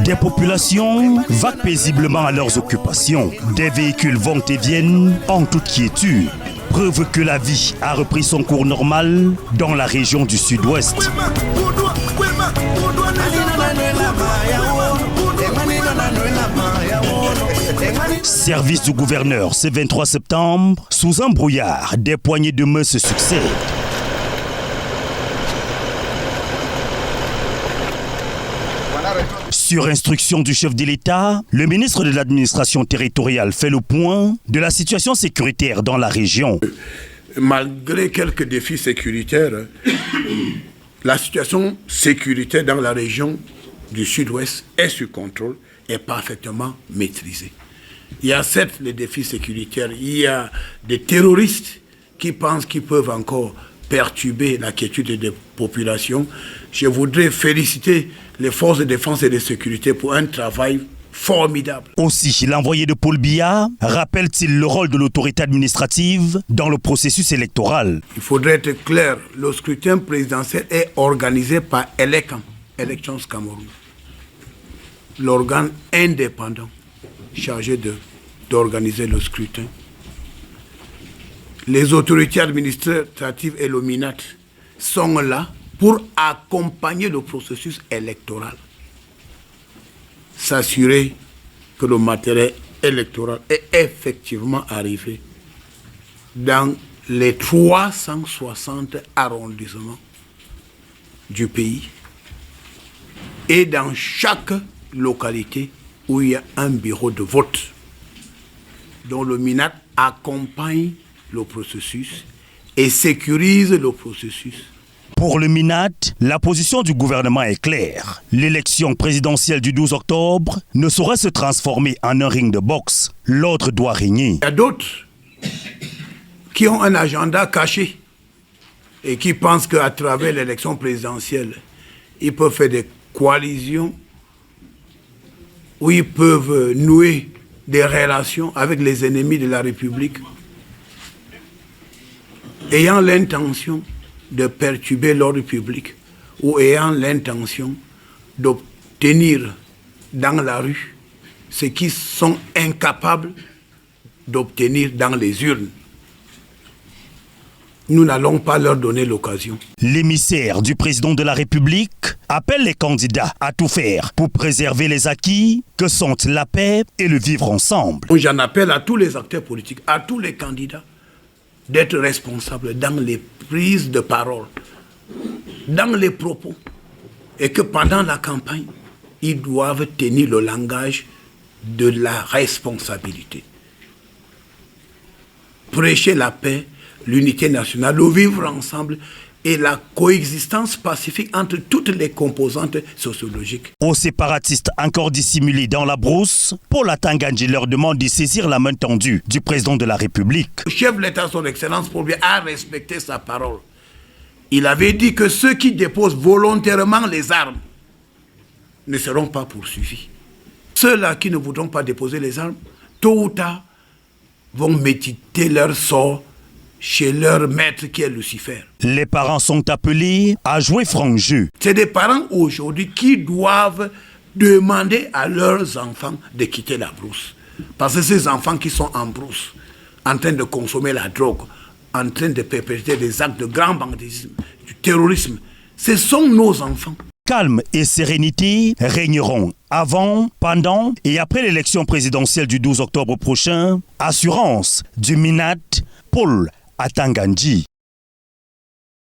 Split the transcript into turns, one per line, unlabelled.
Des populations vaguent paisiblement à leurs occupations. Des véhicules vont et viennent en toute quiétude. Preuve que la vie a repris son cours normal dans la région du sud-ouest. Service du gouverneur, ce 23 septembre, sous un brouillard, des poignées de main se succèdent. Sur instruction du chef de l'État, le ministre de l'administration territoriale fait le point de la situation sécuritaire dans la région.
Malgré quelques défis sécuritaires, la situation sécuritaire dans la région du sud-ouest est sous contrôle et parfaitement maîtrisée. Il y a certes les défis sécuritaires, il y a des terroristes qui pensent qu'ils peuvent encore perturber la quiétude des populations. Je voudrais féliciter les forces de défense et de sécurité pour un travail formidable.
Aussi, l'envoyé de Paul Biya rappelle-t-il le rôle de l'autorité administrative dans le processus électoral.
Il faudrait être clair, le scrutin présidentiel est organisé par ELECAM, Elections Cameroun, l'organe indépendant chargé d'organiser le scrutin. Les autorités administratives et le MINAT sont là pour accompagner le processus électoral. S'assurer que le matériel électoral est effectivement arrivé dans les 360 arrondissements du pays et dans chaque localité où il y a un bureau de vote dont le MINAT accompagne le processus et sécurise le processus.
Pour le MINAT, la position du gouvernement est claire. L'élection présidentielle du 12 octobre ne saurait se transformer en un ring de boxe. L'ordre doit régner.
Il y a d'autres qui ont un agenda caché et qui pensent qu'à travers l'élection présidentielle, ils peuvent faire des coalitions où ils peuvent nouer des relations avec les ennemis de la République ayant l'intention de perturber l'ordre public ou ayant l'intention d'obtenir dans la rue ce qu'ils sont incapables d'obtenir dans les urnes. Nous n'allons pas leur donner l'occasion.
L'émissaire du président de la République appelle les candidats à tout faire pour préserver les acquis que sont la paix et le vivre ensemble.
J'en appelle à tous les acteurs politiques, à tous les candidats, d'être responsables dans les prises de parole, dans les propos, et que pendant la campagne, ils doivent tenir le langage de la responsabilité. Prêcher la paix, l'unité nationale, le vivre ensemble et la coexistence pacifique entre toutes les composantes sociologiques.
Aux séparatistes encore dissimulés dans la brousse, Paul Atanga Ndji leur demande de saisir la main tendue du président de la République.
Le chef de l'État, son Excellence, pour lui, a respecté sa parole. Il avait dit que ceux qui déposent volontairement les armes ne seront pas poursuivis. Ceux-là qui ne voudront pas déposer les armes, tôt ou tard, vont méditer leur sort chez leur maître qui est Lucifer.
Les parents sont appelés à jouer franc jeu.
C'est des parents aujourd'hui qui doivent demander à leurs enfants de quitter la brousse. Parce que ces enfants qui sont en brousse, en train de consommer la drogue, en train de perpétrer des actes de grand banditisme, du terrorisme, ce sont nos enfants.
Calme et sérénité régneront avant, pendant et après l'élection présidentielle du 12 octobre prochain. Assurance du MINAT, Paul Atanga Ndji.